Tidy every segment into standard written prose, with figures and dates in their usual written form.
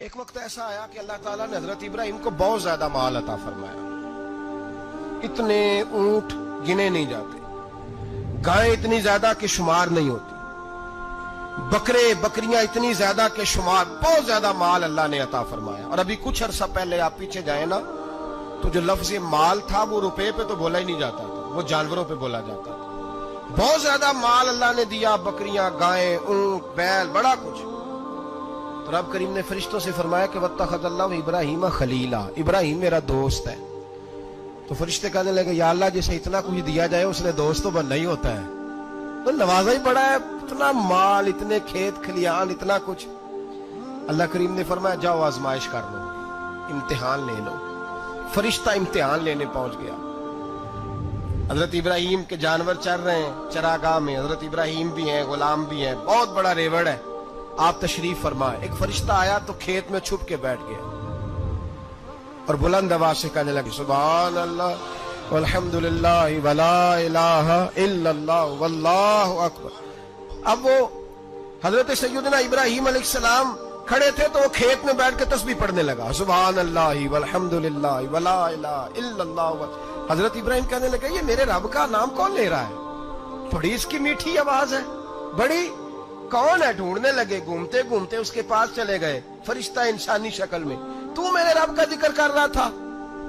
ایک وقت ایسا آیا کہ اللہ تعالیٰ نے حضرت ابراہیم کو بہت زیادہ مال عطا فرمایا. اتنے اونٹ گنے نہیں جاتے، گائیں اتنی زیادہ کہ شمار نہیں ہوتی، بکرے بکریاں اتنی زیادہ کہ شمار، بہت زیادہ مال اللہ نے عطا فرمایا. اور ابھی کچھ عرصہ پہلے آپ پیچھے جائیں نا تو جو لفظ مال تھا وہ روپے پہ تو بولا ہی نہیں جاتا تھا، وہ جانوروں پہ بولا جاتا تھا. بہت زیادہ مال اللہ نے دیا، بکریاں، گائیں، اونٹ، بیل، بڑا کچھ. تو رب کریم نے فرشتوں سے فرمایا کہ وَاتَّخَذَ اللَّهُ ابراہیم خلیلا، ابراہیم میرا دوست ہے. تو فرشتے کہنے لگے یا اللہ جسے اتنا کچھ دیا جائے اس نے دوست تو بننا ہی ہوتا ہے، تو نوازا ہی بڑا ہے، اتنا مال، اتنے کھیت کھلیان، اتنا کچھ. اللہ کریم نے فرمایا جاؤ آزمائش کر لو، امتحان لے لو. فرشتہ امتحان لینے پہنچ گیا. حضرت ابراہیم کے جانور چر رہے ہیں چراگاہ میں، حضرت ابراہیم بھی ہیں، غلام بھی ہیں، بہت بڑا ریوڑ ہے. آپ تشریف فرمائے. ایک فرشتہ آیا تو کھیت میں چھپ کے بیٹھ گیا اور بلند آواز سے کہنے لگے سبحان اللہ والحمدللہ ولا الہ الا اللہ واللہ اکبر. اب وہ حضرت سیدنا ابراہیم علیہ السلام کھڑے تھے تو وہ کھیت میں بیٹھ کے تسبیح پڑھنے لگا سبحان اللہ والحمدللہ ولا الہ الا اللہ. حضرت ابراہیم کہنے لگے یہ میرے رب کا نام کون لے رہا ہے؟ بڑی اس کی میٹھی آواز ہے، بڑی، کون ہے؟ ڈھونڈنے لگے، گھومتے گھومتے اس کے پاس چلے گئے. فرشتہ انسانی شکل میں، تو میرے رب کا ذکر کر رہا تھا؟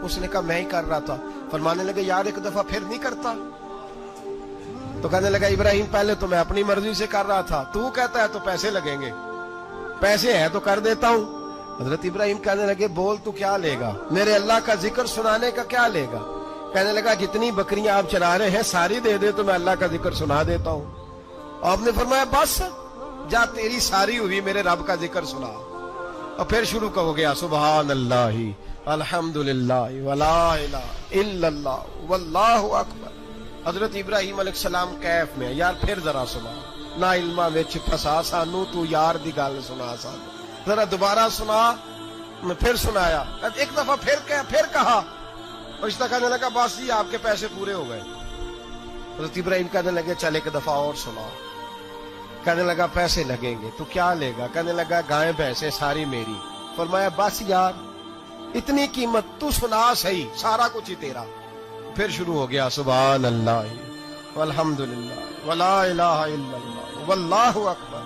اس نے کہا میں ہی کر رہا تھا. فرمانے لگے یار ایک دفعہ پھر نہیں کرتا؟ تو کہنے لگا ابراہیم پہلے تو میں اپنی مرضی سے کر رہا تھا، تو کہتا ہے تو پیسے لگیں گے، پیسے ہیں تو کر دیتا ہوں. حضرت ابراہیم کہنے لگے بول تو کیا لے گا؟ میرے اللہ کا ذکر سنانے کا کیا لے گا؟ کہنے لگا جتنی بکریاں آپ چلا رہے ہیں ساری دے دے تو میں اللہ کا ذکر سنا دیتا ہوں. آپ نے فرمایا بس جا تیری ساری ہوئی، میرے رب کا ذکر سنا. اور پھر شروع ہو گیا سبحان اللہ الحمدللہ ولا الہ الا اللہ واللہ اکبر. حضرت ابراہیم علیہ السلام کیف میں یار پھر ذرا سنا، نہ علما وچ پھسا سانو، تو یار دی گل سنا سانو، ذرا دوبارہ سنا. میں پھر سنایا، ایک دفعہ پھر کہا. فرشتہ کہنے لگا بس جی آپ کے پیسے پورے ہو گئے. حضرت ابراہیم کہنے لگے چل ایک دفعہ اور سنا. کہنے لگا پیسے لگیں گے. تو کیا لے گا؟ کہنے لگا گائیں بھینسیں ساری میری. فرمایا بس یار اتنی قیمت، تو سنا صحیح، سارا کچھ ہی تیرا. پھر شروع ہو گیا سبحان اللہ والحمدللہ ولا الہ الا اللہ واللہ اکبر.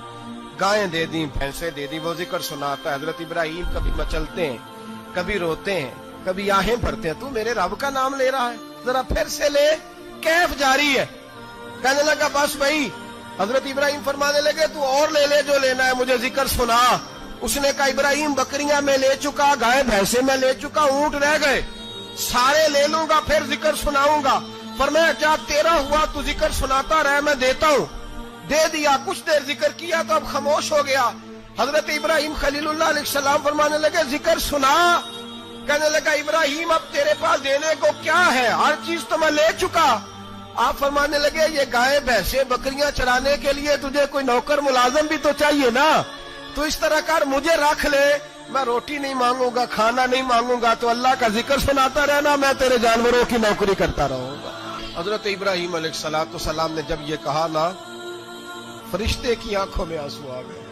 گائیں دے دی، بھینسیں دے دی، وہ ذکر سناتا ہے. حضرت ابراہیم کبھی مچلتے ہیں، کبھی روتے ہیں، کبھی آہیں بھرتے ہیں. تو میرے رب کا نام لے رہا ہے، ذرا پھر سے لے. کیف جاری ہے. کہنے لگا بس بھائی. حضرت ابراہیم فرمانے لگے تو اور لے لے جو لینا ہے، مجھے ذکر سنا. اس نے کہا ابراہیم بکریاں میں لے چکا، گائے بھینسیں میں لے چکا، اونٹ رہ گئے، سارے لے لوں گا پھر ذکر سناؤں گا. فرمایا کیا تیرا ہوا، تو ذکر سناتا رہ، میں دیتا ہوں. دے دیا. کچھ دیر ذکر کیا تو اب خاموش ہو گیا. حضرت ابراہیم خلیل اللہ علیہ السلام فرمانے لگے ذکر سنا. کہنے لگا ابراہیم اب تیرے پاس دینے کو کیا ہے، ہر چیز تو میں لے چکا. آپ فرمانے لگے یہ گائے بھینسیں بکریاں چرانے کے لیے تجھے کوئی نوکر ملازم بھی تو چاہیے نا. تو اس طرح کر مجھے رکھ لے، میں روٹی نہیں مانگوں گا، کھانا نہیں مانگوں گا، تو اللہ کا ذکر سناتا رہنا، میں تیرے جانوروں کی نوکری کرتا رہوں گا. حضرت ابراہیم علیہ السلام نے جب یہ کہا نا، فرشتے کی آنکھوں میں آنسو آ گئے.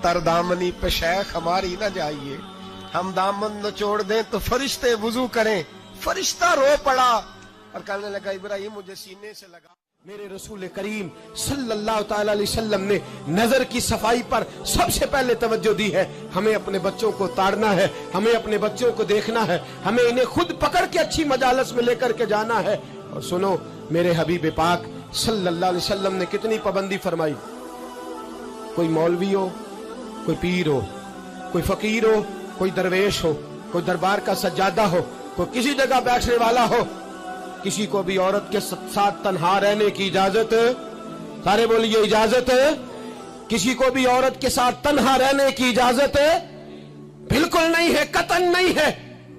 تر دامنی پہ شیخ ہماری نہ جائیے، ہم دامن نچوڑ دیں تو فرشتے وضو کریں. فرشتہ رو پڑا اور کہنے لگا ابراہیم مجھے سینے سے لگا. میرے رسول کریم صلی اللہ تعالی علیہ وسلم نے نظر کی صفائی پر سب سے پہلے توجہ دی ہے. ہمیں اپنے بچوں کو تاڑنا ہے، ہمیں اپنے بچوں کو دیکھنا ہے، ہمیں انہیں خود پکڑ کے اچھی مجالس میں لے کر کے جانا ہے. اور سنو میرے حبیب پاک صلی اللہ علیہ وسلم نے کتنی پابندی فرمائی. کوئی مولوی ہو، کوئی پیر ہو، کوئی فقیر ہو، کوئی درویش ہو، کوئی دربار کا سجادہ ہو، کوئی کسی جگہ بیٹھنے والا ہو، کسی کو بھی عورت کے ساتھ تنہا رہنے کی اجازت، سارے بولیے اجازت، کسی کو بھی عورت کے ساتھ تنہا رہنے کی اجازت بالکل نہیں ہے، قطعاً نہیں ہے.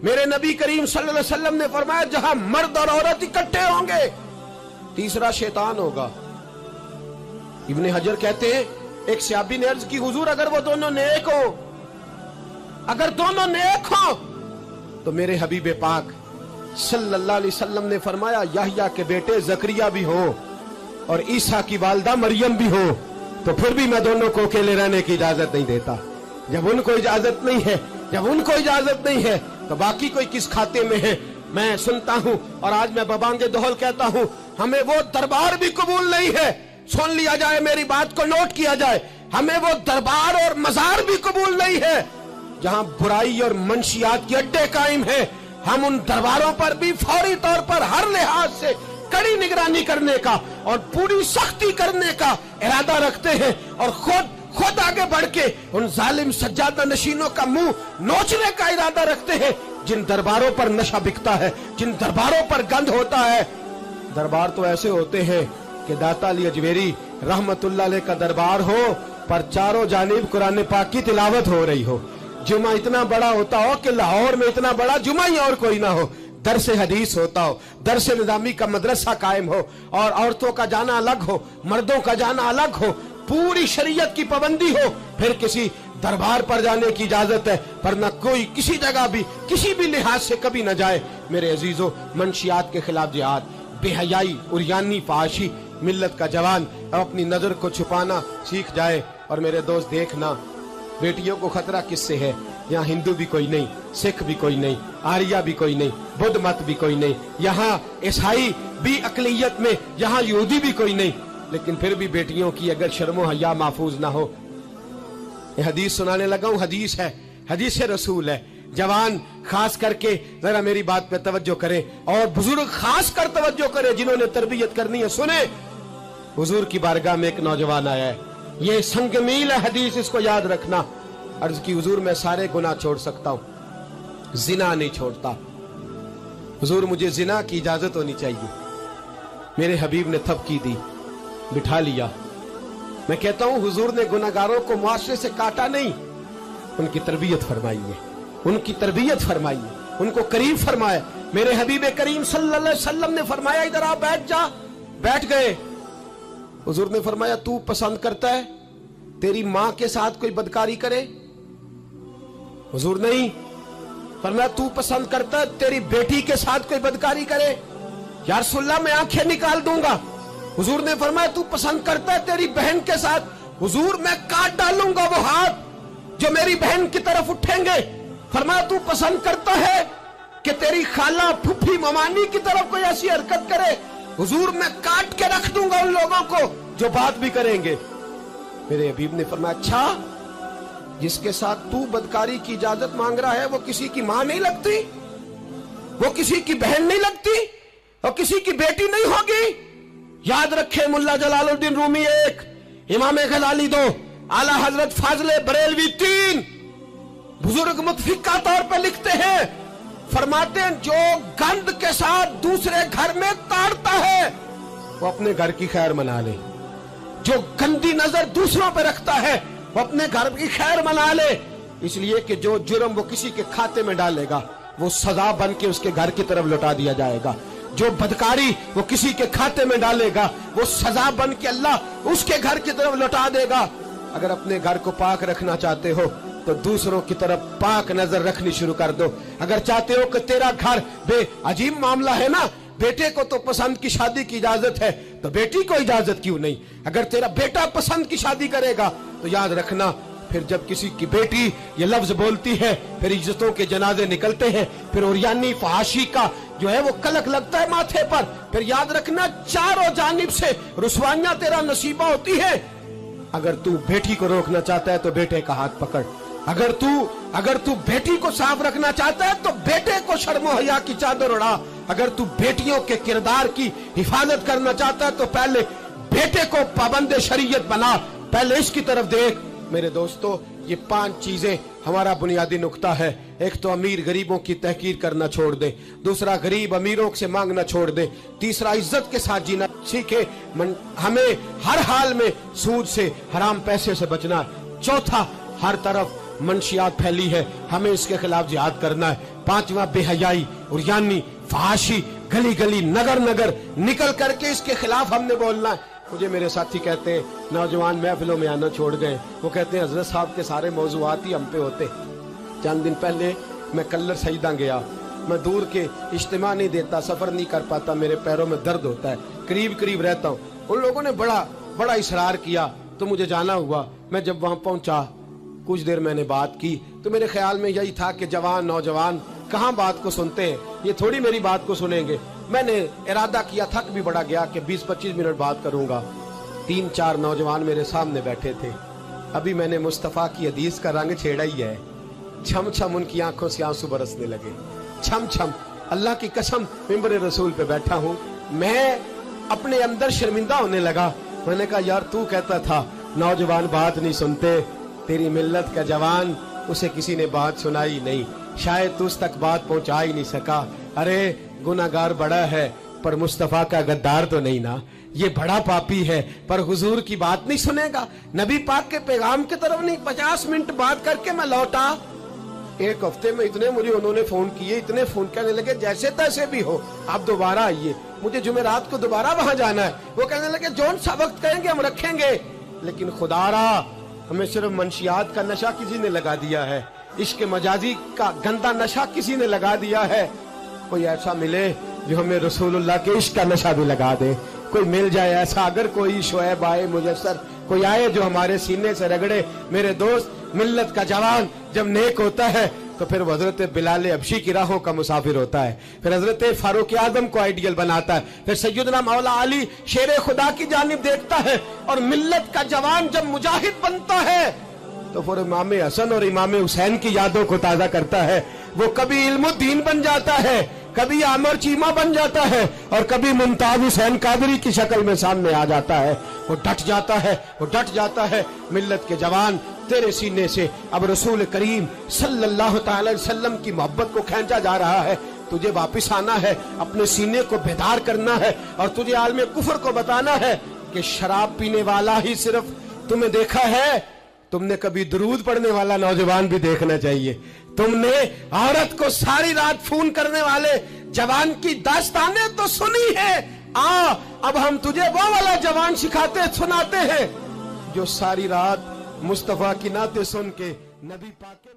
میرے نبی کریم صلی اللہ علیہ وسلم نے فرمایا جہاں مرد اور عورت اکٹھے ہوں گے تیسرا شیطان ہوگا. ابن حجر کہتے ہیں ایک صحابی نے عرض کی حضور اگر وہ دونوں نیک ہو، اگر دونوں نیک ہو تو میرے حبیب پاک صلی اللہ علیہ وسلم نے فرمایا یحییٰ کے بیٹے زکریا بھی ہو، और ईसा की वालदा मरियम भी हो, तो फिर भी मैं दोनों को अकेले रहने की इजाजत नहीं देता। जब उनको इजाजत नहीं है, जब उनको इजाजत नहीं है, तो बाकी कोई किस खाते में है। मैं सुनता हूं और आज मैं बबांगे दोहल कहता हूं, हमें वो दरबार भी कबूल नहीं है। सुन लिया जाए, मेरी बात को नोट किया जाए, हमें वो दरबार और मजार भी कबूल नहीं है जहां बुराई और मंशियात के अड्डे कायम है। हम उन दरबारों पर भी फौरी तौर पर हर लिहाज से कड़ी निगरानी करने का और पूरी सख्ती करने का इरादा रखते हैं और खुद आगे बढ़ के उन जालिम सज्जादा नशीनों का मुंह नोचने का इरादा रखते हैं जिन दरबारों पर नशा बिकता है, जिन दरबारों पर गंद होता है। दरबार तो ऐसे होते हैं कि दाता अली अजमेरी रहमतुल्लाह अलैह का दरबार हो पर चारों जानिब कुरान पाक की तिलावत हो रही हो। जुमा इतना बड़ा होता हो कि लाहौर में इतना बड़ा जुमा ही और कोई ना हो। दरसे हदीस होता हो, दरसे निजामी का मदरसा कायम हो और औरतों का जाना अलग हो, मर्दों का जाना अलग हो, पूरी शरीयत की पाबंदी हो, फिर किसी दरबार पर जाने की इजाजत है, पर न कोई किसी जगह भी किसी भी लिहाज से कभी न जाए। मेरे अजीजों, मंशियात के खिलाफ जिहाद, बेहयाई, उरियानी, फाहशी, मिल्लत का जवान अब अपनी नजर को छुपाना सीख जाए। और मेरे दोस्त देखना, बेटियों को खतरा किससे है? यहाँ हिंदू भी कोई नहीं, सिख भी कोई नहीं, आर्या भी कोई नहीं, बुद्ध मत भी कोई नहीं, यहाँ ईसाई भी अकलियत में, यहाँ यहूदी भी कोई नहीं, लेकिन फिर भी बेटियों की अगर शर्मो हया महफूज ना हो। ये हदीस सुनाने लगा हूं, हदीस है, हदीस रसूल है। जवान खास करके जरा मेरी बात पे तवज्जो करें और बुजुर्ग खास कर तवज्जो करें जिन्होंने तरबियत करनी है। सुने, हुजूर की बारगाह में एक नौजवान आया है, ये संगमील है हदीस, इसको याद रखना। अर्ज की, हुजूर मैं सारे गुनाह छोड़ सकता हूं, जिना नहीं छोड़ता। हुजूर मुझे जिना की इजाजत होनी चाहिए। मेरे हबीब ने थपकी दी, बिठा लिया। मैं कहता हूं हुजूर ने गुनाहगारों को मुआशरे से काटा नहीं, उनकी तरबियत फरमाई है, उनकी तरबियत फरमाई है, उनको करीब फरमाया। मेरे हबीब करीम सल्लल्लाहु अलैहि वसल्लम ने फरमाया, इधर आ, बैठ जा। बैठ गए। हुजूर ने फरमाया, तू पसंद करता है तेरी मां के साथ कोई बदकारी करे? हुजूर नहीं। फरमाया, तू पसंद करता है तेरी बेटी के साथ कोई बदकारी करे? या रसूलल्लाह मैं आंखें निकाल दूंगा। हुजूर ने फरमाया, तू पसंद करता है तेरी बहन के साथ? हुजूर मैं काट डालूंगा वो हाथ जो मेरी बहन की तरफ उठेंगे। फरमाया, तू पसंद करता है कि तेरी खाला, फुफी, ममानी की तरफ कोई ऐसी हरकत करे? हुजूर मैं काट के रख दूंगा उन लोगों को जो बात भी करेंगे। मेरे हबीब ने फरमाया, अच्छा जिसके साथ तू बदकारी की इजाजत मांग रहा है वो किसी की मां नहीं लगती, वो किसी की बहन नहीं लगती, और किसी की बेटी नहीं होगी? याद रखे, मुल्ला जलालुद्दीन रूमी 1, इमाम गजाली 2, आला हजरत फाजले बरेलवी 3, बुजुर्ग मुतफिका तौर पर लिखते हैं, फरमाते हैं जो गंद के साथ दूसरे घर में ताड़ता है वो अपने घर की खैर मना ले, जो गंदी नजर दूसरों पर रखता है वो अपने घर की खैर मना ले। इसलिए कि जो जुर्म वो किसी के खाते में डालेगा वो सजा बन के उसके घर की तरफ लौटा दिया जाएगा, जो बदकारी वो किसी के खाते में डालेगा वो सजा बन के अल्लाह उसके घर की तरफ लौटा देगा। अगर अपने घर को पाक रखना चाहते हो तो दूसरों की तरफ पाक नजर रखनी शुरू कर दो। अगर चाहते हो कि तेरा घर अजीब मामला है ना, बेटे को तो पसंद की शादी की इजाजत है तो बेटी को इजाजत क्यों नहीं? अगर तेरा बेटा पसंद की शादी करेगा तो याद रखना, फिर जब किसी की बेटी ये लफ्ज बोलती है फिर इज्जतों के जनाजे निकलते हैं, फिर उरियानी फहाशी का जो है वो कलक लगता है माथे पर। फिर याद रखना, चारों जानिब से रुसवाइयां तेरा नसीबा होती है। अगर तू बेटी को रोकना चाहता है तो बेटे का हाथ पकड़, अगर तू बेटी को साफ रखना चाहता है तो बेटे को शर्मो हया की चादर उड़ा, अगर तू बेटियों के किरदार की हिफाजत करना चाहता है तो पहले बेटे को पाबंद शरीयत बना, पहले इसकी तरफ देख। मेरे दोस्तों, ये 5 चीजें हमारा बुनियादी नुक्ता है। एक तो अमीर गरीबों की तहकीर करना छोड़ दे, दूसरा गरीब अमीरों से मांगना छोड़ दे, तीसरा इज्जत के साथ जीना सीखे, हमें हर हाल में सूद से, हराम पैसे से बचना है। चौथा, हर तरफ मंशियात फैली है, हमें इसके खिलाफ जिहाद करना है। पांचवा, बेहयाई, उरियानी, फहाशी, गली गली, नगर नगर निकल करके इसके खिलाफ हमने बोलना है। मुझे मेरे साथी कहते हैं नौजवान महफिलों में आना छोड़ गए, वो कहते हैं हजरत साहब के सारे मौजूआत ही हम पे होते। चंद दिन पहले मैं कल्लर सईदा गया, मैं दूर के इज्तिमा नहीं देता, सफर नहीं कर पाता, मेरे पैरों में दर्द होता है, करीब करीब रहता हूँ। उन लोगों ने बड़ा इसरार किया तो मुझे जाना हुआ। मैं जब वहां पहुंचा, कुछ देर मैंने बात की तो मेरे ख्याल में यही था कि जवान नौजवान कहां बात को सुनते हैं, ये थोड़ी मेरी बात को सुनेंगे। मैंने इरादा किया, थक भी बड़ा गया कि 20-25 मिनट बात करूंगा। 3-4 नौजवान मेरे सामने बैठे थे। अभी मैंने मुस्तफा की हदीस का रंग छेड़ा ही है। छम छम उनकी आंखों से आंसू बरसने लगे, छम छम। अल्लाह की कसम, मिंबर रसूल पे बैठा हूं, मैं अपने अंदर शर्मिंदा होने लगा। मैंने कहा यार, तू कहता था नौजवान बात नहीं सुनते, तेरी मिल्लत का जवान, उसे किसी ने बात सुनाई नहीं, शायद तुझ तक बात पहुंचा ही नहीं सका। अरे गुनाहगार बड़ा है पर मुस्तफा का गद्दार तो नहीं ना। ये बड़ा पापी है पर हुजूर की बात नहीं सुनेगा, नबी पाक के पैगाम की तरफ नहीं। 50 मिनट बात करके मैं लौटा। एक हफ्ते में इतने मुझे उन्होंने फोन किए, इतने फोन करने लगे, जैसे तैसे भी हो आप दोबारा आइए, मुझे जुमेरात को दोबारा वहां जाना है। वो कहने लगे जौन सा वक्त कहेंगे हम रखेंगे, लेकिन खुदारा हमें सिर्फ मंशियात का नशा किसी ने लगा दिया है, इश्क मजाजी का गंदा नशा किसी ने लगा दिया है। कोई ऐसा मिले जो हमें रसूलुल्लाह के इश्क का नशा भी लगा दे, कोई मिल जाए ऐसा। अगर कोई शोएब आए, मुजस्सर कोई आए जो हमारे सीने से रगड़े। मेरे दोस्त, मिल्लत का जवान जब नेक होता है तो फिर वो हजरत बिलाल हबशी की राहों का मुसाफिर होता है, फिर हजरत फारूक आजम को आइडियल बनाता है, फिर सैयदना मौला अली शेर खुदा की जानिब देखता है। और मिल्लत का जवान जब मुजाहिद बनता है तो फिर इमाम हसन और इमाम हुसैन की यादों को ताजा करता है। वो कभी इल्मुद्दीन बन जाता है, कभी आमर चीमा बन जाता है, और कभी मुमताज हुसैन कादरी की शक्ल में सामने आ जाता है। वो डट जाता है, वो डट जाता है। मिल्लत के जवान, तेरे सीने से अब रसूल करीम सल्लल्लाहु अलैहि वसल्लम की मोहब्बत को खींचा जा रहा है। तुझे वापिस आना है, अपने सीने को बेदार करना है, और तुझे आलम कुफर को बताना है कि शराब पीने वाला ही सिर्फ तुम्हें देखा है, तुमने कभी दरूद पढ़ने वाला नौजवान भी देखना चाहिए। तुमने औरत को सारी रात फोन करने वाले जवान की दास्तानें तो सुनी है। अब हम तुझे वो वाला जवान सिखाते सुनाते हैं जो सारी रात मुस्तफा की नाते सुन के नबी पाक के